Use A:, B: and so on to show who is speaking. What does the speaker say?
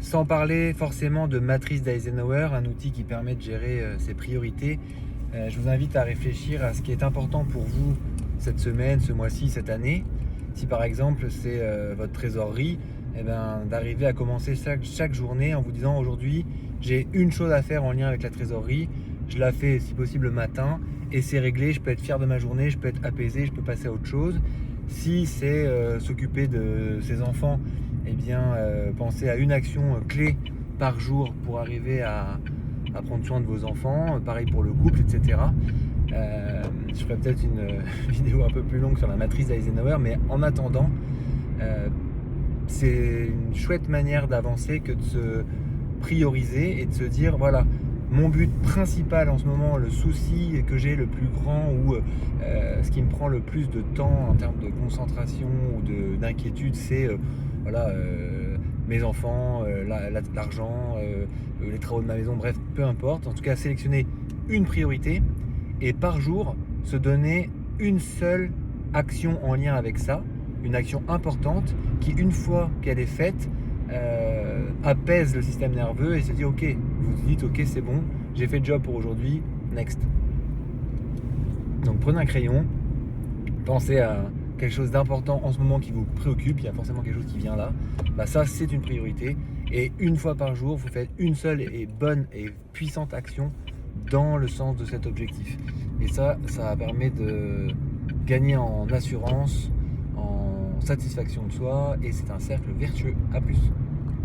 A: Sans parler forcément de matrice d'Eisenhower, un outil qui permet de gérer ses priorités, je vous invite à réfléchir à ce qui est important pour vous cette semaine, ce mois-ci, cette année. Si par exemple c'est votre trésorerie, eh ben, d'arriver à commencer chaque journée en vous disant aujourd'hui j'ai une chose à faire en lien avec la trésorerie, je la fais si possible le matin et c'est réglé, je peux être fier de ma journée, je peux être apaisé, je peux passer à autre chose. Si c'est s'occuper de ses enfants, eh bien pensez à une action clé par jour pour arriver à prendre soin de vos enfants, pareil pour le couple, etc. Je ferai peut-être une vidéo un peu plus longue sur la matrice d'Eisenhower, mais en attendant, euh, c'est une chouette manière d'avancer que de se prioriser et de se dire voilà, mon but principal en ce moment, le souci que j'ai le plus grand ou ce qui me prend le plus de temps en termes de concentration ou d'inquiétude, c'est voilà, mes enfants, l'argent, les travaux de ma maison, bref, peu importe. En tout cas, sélectionner une priorité et par jour se donner une seule action en lien avec ça, une action importante qui, une fois qu'elle est faite, apaise le système nerveux et se dit ok, vous dites ok, c'est bon, j'ai fait le job pour aujourd'hui, next. Donc prenez un crayon, pensez à quelque chose d'important en ce moment qui vous préoccupe, il y a forcément quelque chose qui vient là, bah ça c'est une priorité et une fois par jour vous faites une seule et bonne et puissante action dans le sens de cet objectif. Et ça permet de gagner en assurance, en satisfaction de soi et c'est un cercle vertueux. À plus.